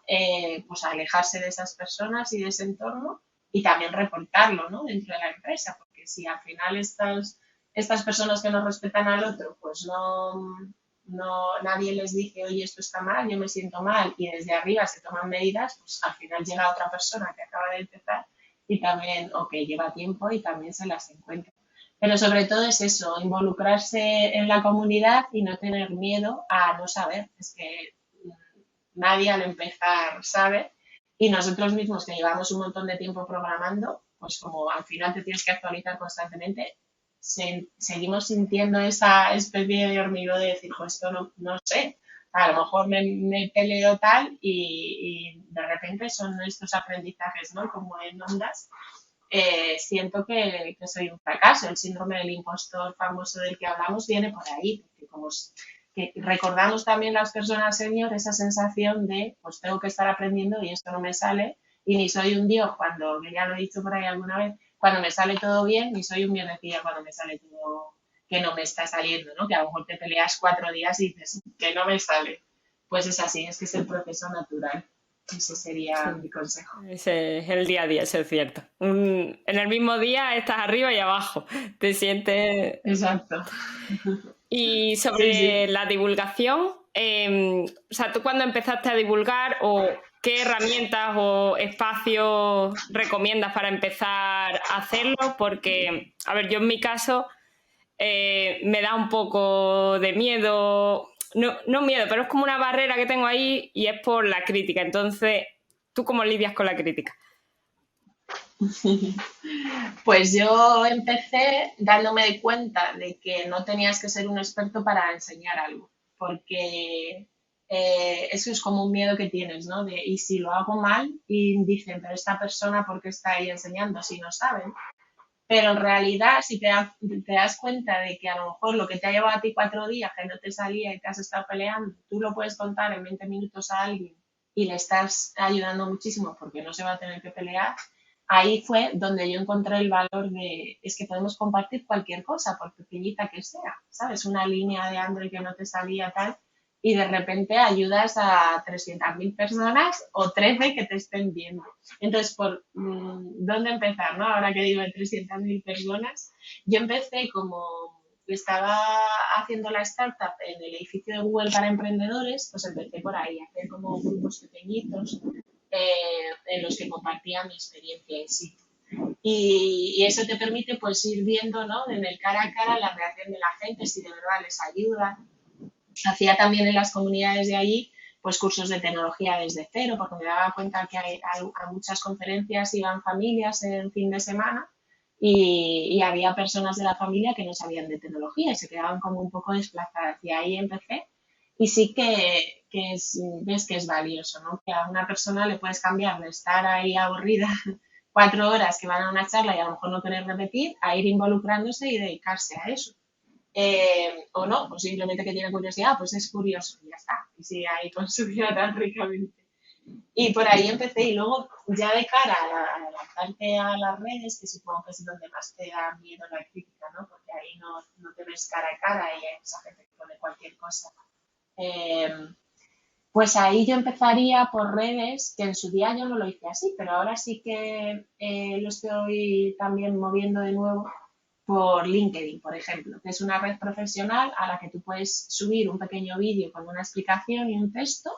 pues alejarse de esas personas y de ese entorno y también reportarlo, ¿no? Dentro de la empresa, porque si al final estas personas que no respetan al otro, pues nadie les dice, oye, esto está mal, yo me siento mal, y desde arriba se toman medidas, pues al final llega otra persona que acaba de empezar y también, o que lleva tiempo y también se las encuentra. Pero sobre todo es eso, involucrarse en la comunidad y no tener miedo a no saber. Es que nadie al empezar sabe y nosotros mismos que llevamos un montón de tiempo programando, pues como al final te tienes que actualizar constantemente, seguimos sintiendo esa especie de hormigueo de decir, pues esto no sé, a lo mejor me peleo tal y de repente son estos aprendizajes, ¿no? Como en ondas. Siento que soy un fracaso. El síndrome del impostor famoso del que hablamos viene por ahí, porque como que recordamos también las personas senior esa sensación de, pues tengo que estar aprendiendo y esto no me sale, y ni soy un dios cuando, que ya lo he dicho por ahí alguna vez, cuando me sale todo bien, ni soy un mierdecilla cuando me sale todo que no me está saliendo, ¿no? Que a lo mejor te peleas 4 días y dices que no me sale. Pues es así, es que es el proceso natural. Ese sería mi consejo. Ese es el día a día, eso es cierto. En el mismo día estás arriba y abajo, te sientes... Exacto. Y sobre sí. la divulgación, o sea, ¿tú cuando empezaste a divulgar o qué herramientas o espacios recomiendas para empezar a hacerlo? Porque, a ver, yo en mi caso me da un poco de miedo, no miedo, pero es como una barrera que tengo ahí y es por la crítica. Entonces, ¿tú cómo lidias con la crítica? Pues yo empecé dándome cuenta de que no tenías que ser un experto para enseñar algo, porque eso es como un miedo que tienes, ¿no? Y si lo hago mal y dicen, pero esta persona, ¿por qué está ahí enseñando si no saben? Pero en realidad, si te das cuenta de que a lo mejor lo que te ha llevado a ti 4 días, que no te salía y te has estado peleando, tú lo puedes contar en 20 minutos a alguien y le estás ayudando muchísimo porque no se va a tener que pelear, ahí fue donde yo encontré el valor de, es que podemos compartir cualquier cosa, por pequeñita que sea, ¿sabes? Una línea de Android que no te salía tal, y de repente ayudas a 300.000 personas o 13 que te estén viendo. Entonces, ¿por dónde empezar, no? Ahora que digo de 300.000 personas, yo empecé como estaba haciendo la startup en el edificio de Google para emprendedores, pues empecé por ahí, a hacer como grupos pequeñitos en los que compartía mi experiencia en sí. Y eso te permite pues ir viendo, ¿no? En el cara a cara la reacción de la gente, si de verdad les ayuda. Hacía también en las comunidades de allí pues cursos de tecnología desde cero, porque me daba cuenta que a muchas conferencias iban familias en fin de semana y había personas de la familia que no sabían de tecnología y se quedaban como un poco desplazadas. Y ahí empecé y sí ves que es valioso, ¿no? Que a una persona le puedes cambiar de estar ahí aburrida 4 horas que van a una charla y a lo mejor no querer repetir, a ir involucrándose y dedicarse a eso. O no, o simplemente que tiene curiosidad, pues es curioso y ya está. Y sigue ahí con su vida tan ricamente. Y por ahí empecé y luego ya de cara a lanzarte a las redes, que supongo que es donde más te da miedo la crítica, ¿no? Porque ahí no te ves cara a cara y hay mucha gente que pone cualquier cosa. Pues ahí yo empezaría por redes, que en su día yo no lo hice así, pero ahora sí que lo estoy también moviendo de nuevo por LinkedIn, por ejemplo, que es una red profesional a la que tú puedes subir un pequeño vídeo con una explicación y un texto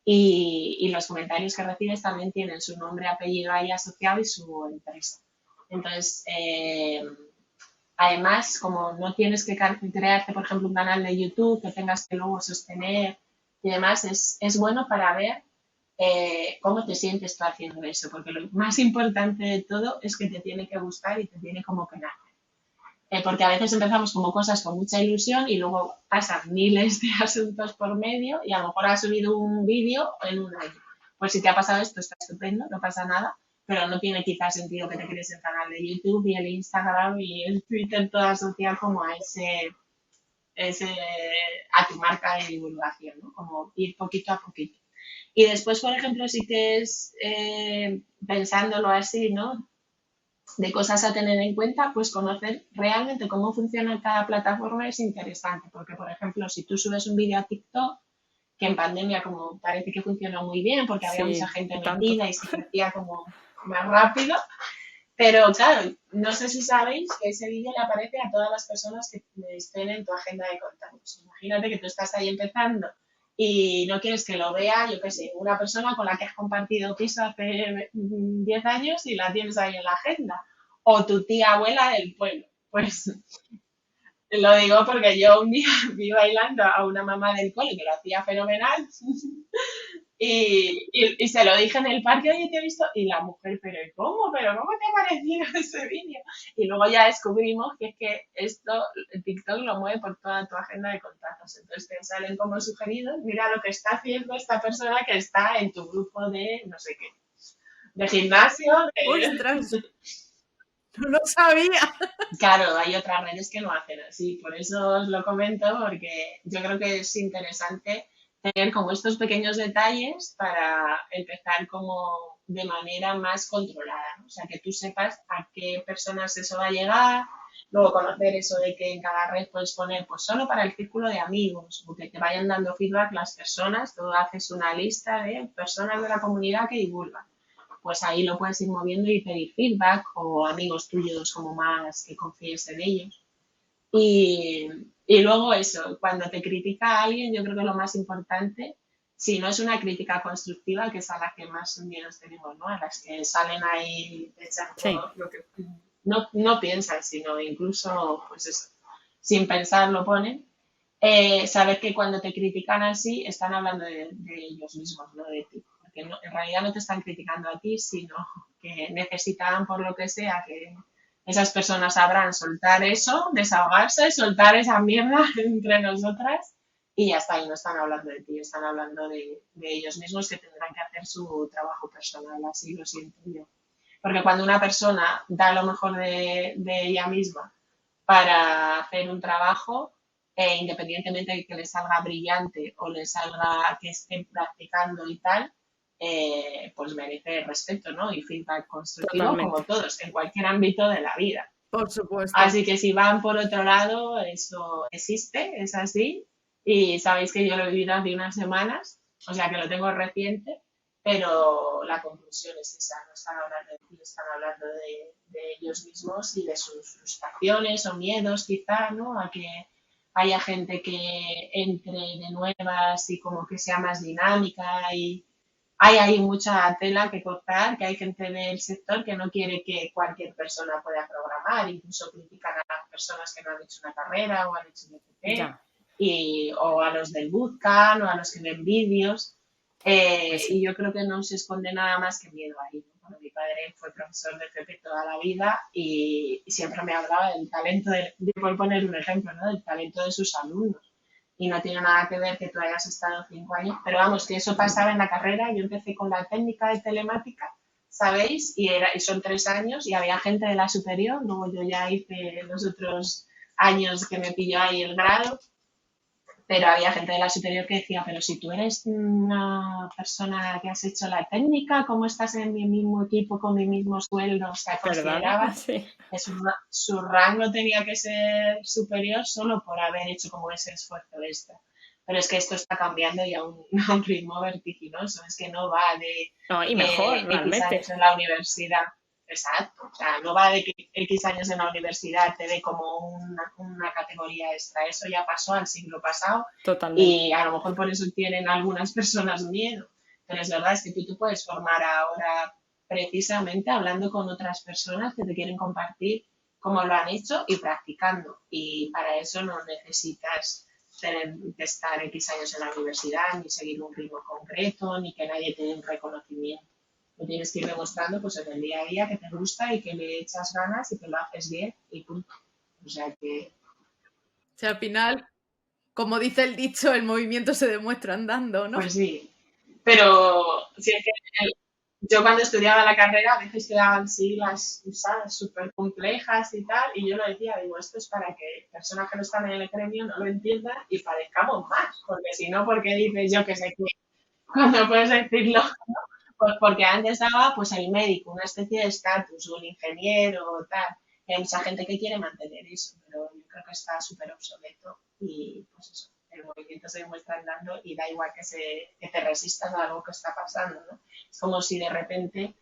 y los comentarios que recibes también tienen su nombre, apellido ahí asociado y su empresa. Entonces, además, como no tienes que crearte, por ejemplo, un canal de YouTube que tengas que luego sostener y demás, es bueno para ver cómo te sientes tú haciendo eso, porque lo más importante de todo es que te tiene que gustar y te tiene como que nacer. Porque a veces empezamos como cosas con mucha ilusión y luego pasan miles de asuntos por medio y a lo mejor has subido un vídeo en un año. Pues si te ha pasado esto, está estupendo, no pasa nada, pero no tiene quizás sentido que te crees el canal de YouTube y el Instagram y el Twitter todo asociado como a a tu marca de divulgación, ¿no? Como ir poquito a poquito. Y después, por ejemplo, sí que es, pensándolo así, ¿no? De cosas a tener en cuenta, pues conocer realmente cómo funciona cada plataforma es interesante, porque, por ejemplo, si tú subes un vídeo a TikTok, que en pandemia como parece que funcionó muy bien, porque había mucha gente metida y se crecía como más rápido, pero claro, no sé si sabéis que ese vídeo le aparece a todas las personas que estén en tu agenda de contactos. Imagínate que tú estás ahí empezando y no quieres que lo vea, yo qué sé, una persona con la que has compartido piso hace 10 años y la tienes ahí en la agenda. O tu tía abuela del pueblo. Pues lo digo porque yo un día vi bailando a una mamá del cole que lo hacía fenomenal y se lo dije en el parque, oye, te he visto, y la mujer, pero ¿cómo? ¿Pero cómo te ha parecido ese vídeo? Y luego ya descubrimos que es que esto, TikTok lo mueve por toda tu agenda de contactos, entonces te salen como sugeridos, mira lo que está haciendo esta persona que está en tu grupo de no sé qué, de gimnasio. ¡Ostras! No lo sabía. Claro, hay otras redes que no hacen así, por eso os lo comento, porque yo creo que es interesante tener como estos pequeños detalles para empezar como de manera más controlada, ¿no? O sea, que tú sepas a qué personas eso va a llegar, luego conocer eso de que en cada red puedes poner pues solo para el círculo de amigos, o que te vayan dando feedback las personas, tú haces una lista de personas de la comunidad que divulgan. Pues ahí lo puedes ir moviendo y pedir feedback o amigos tuyos como más que confíes en ellos. Y luego eso, cuando te critica a alguien, yo creo que lo más importante, si no es una crítica constructiva, que es a la que más miedos tenemos, ¿no? A las que salen ahí echando todo lo que no piensan, sino incluso, pues eso, sin pensar lo ponen. Saber que cuando te critican así, están hablando de ellos mismos, no de ti. Porque en realidad no te están criticando a ti, sino que necesitan, por lo que sea, que esas personas sabrán soltar eso, desahogarse, soltar esa mierda entre nosotras y ya está, y no están hablando de ti, están hablando de ellos mismos que tendrán que hacer su trabajo personal, así lo siento yo. Porque cuando una persona da lo mejor de ella misma para hacer un trabajo, independientemente de que le salga brillante o le salga que esté practicando y tal, pues merece respeto, ¿no? Y feedback constructivo. Totalmente. Como todos, en cualquier ámbito de la vida. Por supuesto. Así que si van por otro lado, eso existe, es así. Y sabéis que yo lo he vivido hace unas semanas, o sea que lo tengo reciente. pero la conclusión es esa, no están hablando de ti, están hablando de ellos mismos y de sus frustraciones o miedos quizá, ¿no? A que haya gente que entre de nuevas y como que sea más dinámica y hay ahí mucha tela que cortar, que hay gente del sector que no quiere que cualquier persona pueda programar, incluso critican a las personas que no han hecho una carrera o han hecho un FP, Ya, o a los del bootcamp o a los que ven vídeos. pues sí. Y yo creo que no se esconde nada más que miedo ahí, ¿no? Bueno, mi padre fue profesor de FP toda la vida y siempre me hablaba del talento, por poner un ejemplo, ¿no? Del talento de sus alumnos. Y no tiene nada que ver que tú hayas estado 5 años, pero vamos, que eso pasaba en la carrera. Yo empecé con la técnica de telemática, ¿sabéis? Y son 3 años y había gente de la superior, luego yo ya hice los otros años que me pilló ahí el grado, pero había gente de la superior que decía, pero si tú eres una persona que has hecho la técnica, ¿cómo estás en mi mismo equipo con mi mismo sueldo? O sea, ¿Verdad? consideraban Sí. que su rango tenía que ser superior solo por haber hecho como ese esfuerzo extra. Pero es que esto está cambiando y a un ritmo vertiginoso. Es que no va de No, y mejor, X realmente. años en la universidad. Exacto. O sea, no va de que X años en la universidad te dé como una categoría extra. Eso ya pasó al siglo pasado Totalmente. y a lo mejor por eso tienen algunas personas miedo. Pero es verdad, es que tú te puedes formar ahora precisamente hablando con otras personas que te quieren compartir cómo lo han hecho y practicando. Y para eso no necesitas tener que estar X años en la universidad, ni seguir un ritmo concreto, ni que nadie te dé un reconocimiento. Lo tienes que ir demostrando pues, en el día a día que te gusta y que le echas ganas y que lo haces bien y punto. O sea que... O sea, al final, como dice el dicho, el movimiento se demuestra andando, ¿no? Pues sí, pero si es que yo cuando estudiaba la carrera a veces quedaban siglas, ¿sabes?, súper complejas y tal, y yo lo decía, digo, esto es para que personas que no están en el gremio no lo entiendan y parezcamos más, porque si no, ¿por qué dices yo que sé qué? Cuando puedes decirlo, pues porque antes daba pues el médico, una especie de estatus, o el ingeniero o tal, y hay mucha gente que quiere mantener eso, pero yo creo que está súper obsoleto y pues eso, el movimiento se demuestra andando y da igual que te resistas a algo que está pasando, ¿no? Es como si de repente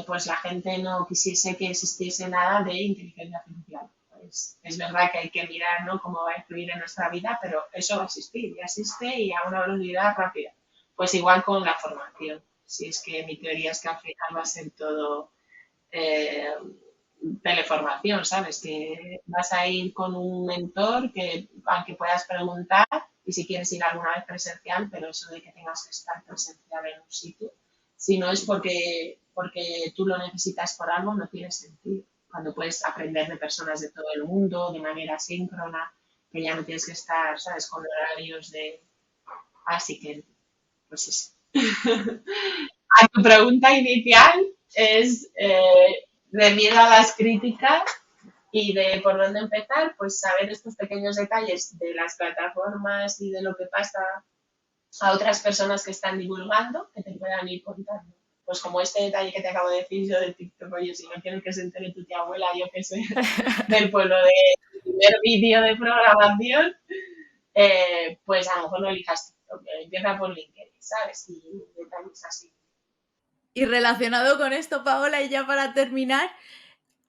pues la gente no quisiese que existiese nada de inteligencia artificial. Pues es verdad que hay que mirar, ¿no?, cómo va a influir en nuestra vida, pero eso va a existir, ya existe y a una velocidad rápida. Pues igual con la formación. Si es que mi teoría es que al final va a ser todo eh, teleformación, ¿sabes? Que vas a ir con un mentor al que puedas preguntar y si quieres ir alguna vez presencial, pero eso de que tengas que estar presencial en un sitio, si no es porque tú lo necesitas por algo, no tiene sentido. Cuando puedes aprender de personas de todo el mundo de manera síncrona, que ya no tienes que estar, ¿sabes?, con horarios de... Así que, pues eso. A tu pregunta inicial es de miedo a las críticas y de por dónde empezar, pues saber estos pequeños detalles de las plataformas y de lo que pasa a otras personas que están divulgando, que te puedan ir contando. Pues como este detalle que te acabo de decir yo de TikTok, oye, si no quieres que se entere tu tía abuela, yo que sé, del pueblo del primer vídeo de programación, pues a lo mejor no elijas TikTok, empieza por LinkedIn, ¿sabes? Y detalles así. Y relacionado con esto, Paola, y ya para terminar,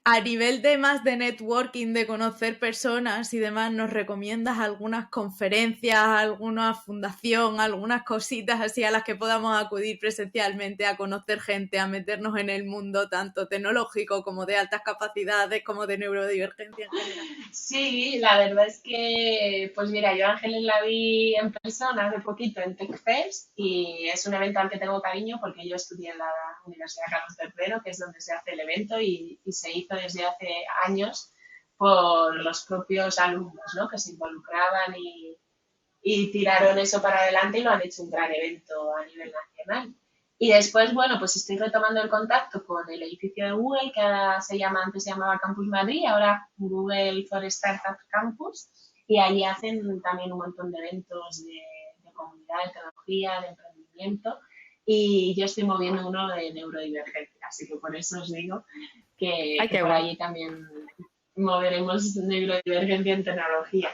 a nivel de más de networking, de conocer personas y demás, ¿nos recomiendas algunas conferencias, alguna fundación, algunas cositas así a las que podamos acudir presencialmente a conocer gente, a meternos en el mundo tanto tecnológico como de altas capacidades, como de neurodivergencia en general? Sí, la verdad es que, pues mira, yo a Ángeles la vi en persona hace poquito en TechFest y es un evento al que tengo cariño porque yo estudié en la Universidad Carlos III, que es donde se hace el evento y se hizo desde hace años por los propios alumnos, ¿no?, que se involucraban y tiraron eso para adelante y lo han hecho un gran evento a nivel nacional. Y después, bueno, pues estoy retomando el contacto con el edificio de Google, que ahora antes se llamaba Campus Madrid, ahora Google for Startup Campus, y allí hacen también un montón de eventos de comunidad, de tecnología, de emprendimiento, y yo estoy moviendo uno de neurodivergencia, así que por eso os digo que por allí también moveremos neurodivergencia en tecnología.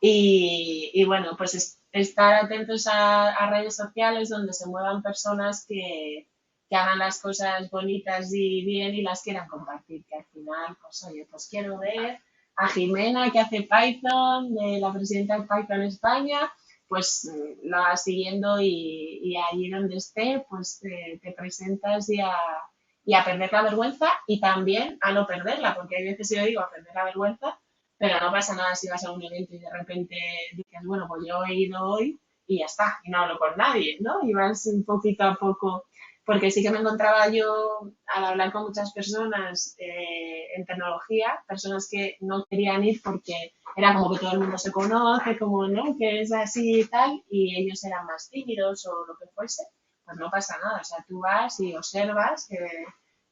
Y bueno, pues estar atentos a redes sociales donde se muevan personas que hagan las cosas bonitas y bien y las quieran compartir, que al final, pues oye, pues quiero ver a Jimena que hace Python, de la presidenta de Python España, pues la vas siguiendo y allí donde esté, pues te presentas y a perder la vergüenza y también a no perderla, porque hay veces yo digo a perder la vergüenza, pero no pasa nada si vas a un evento y de repente dices, bueno, pues yo he ido hoy y ya está, y no hablo con nadie, ¿no? Y vas un poquito a poco, porque sí que me encontraba yo al hablar con muchas personas en tecnología, personas que no querían ir porque era como que todo el mundo se conoce, como, ¿no? Que es así y tal, y ellos eran más tímidos o lo que fuese, pues no pasa nada, o sea, tú vas y observas que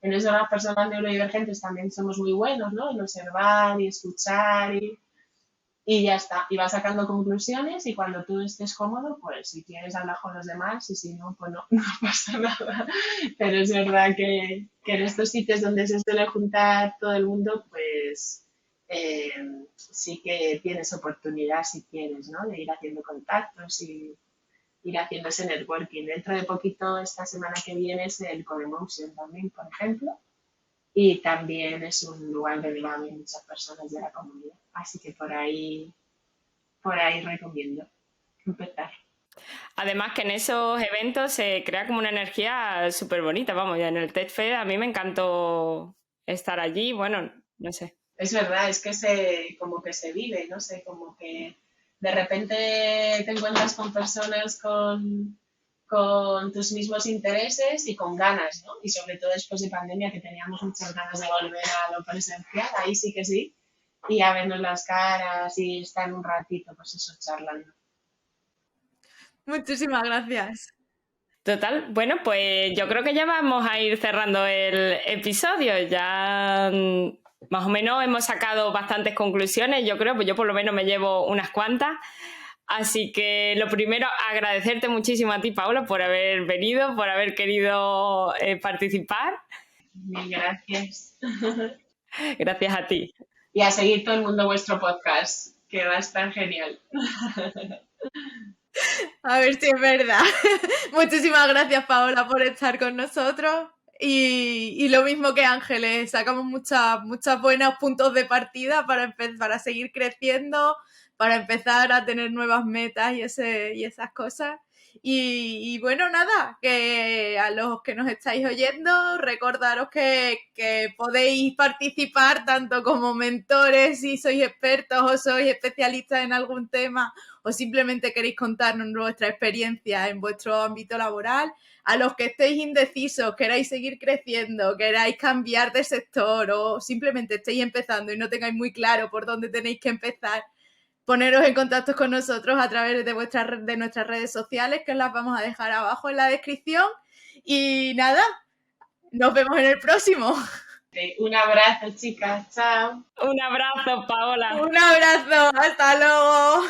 en eso las personas neurodivergentes también somos muy buenos, ¿no? En observar y escuchar y ya está. Y vas sacando conclusiones y cuando tú estés cómodo, pues si quieres hablar con los demás y si no, pues no, no pasa nada. Pero es verdad que en estos sitios donde se suele juntar todo el mundo, pues sí que tienes oportunidad si quieres, ¿no? De ir haciendo contactos y ir haciendo ese networking. Dentro de poquito, esta semana que viene, es el Codemotion también, por ejemplo, y también es un lugar donde van a haber muchas personas de la comunidad. Así que por ahí recomiendo empezar. Además que en esos eventos se crea como una energía súper bonita, vamos, ya en el TEDfed a mí me encantó estar allí, bueno, no sé. Es verdad, es que como que se vive, no sé, como que de repente te encuentras con personas con tus mismos intereses y con ganas, ¿no? Y sobre todo después de pandemia que teníamos muchas ganas de volver a lo presencial, ahí sí que sí, y a vernos las caras y estar un ratito, pues eso, charlando. Muchísimas gracias. Total, bueno, pues yo creo que ya vamos a ir cerrando el episodio, ya más o menos hemos sacado bastantes conclusiones, yo creo, pues yo por lo menos me llevo unas cuantas. Así que lo primero, agradecerte muchísimo a ti, Paula, por haber venido, por haber querido participar. Mil gracias. Gracias a ti. Y a seguir todo el mundo vuestro podcast, que va a estar genial. A ver si es verdad. Muchísimas gracias, Paola, por estar con nosotros. Y lo mismo que Ángeles, sacamos muchos buenos puntos de partida para seguir creciendo, para empezar a tener nuevas metas y esas cosas. Y bueno, nada, que a los que nos estáis oyendo, recordaros que podéis participar tanto como mentores si sois expertos o sois especialistas en algún tema o simplemente queréis contarnos vuestra experiencia en vuestro ámbito laboral. A los que estéis indecisos, queráis seguir creciendo, queráis cambiar de sector o simplemente estéis empezando y no tengáis muy claro por dónde tenéis que empezar, poneros en contacto con nosotros a través de nuestras redes sociales, que las vamos a dejar abajo en la descripción. Y nada, nos vemos en el próximo. Un abrazo, chicas. Chao. Un abrazo, Paola. Un abrazo. Hasta luego.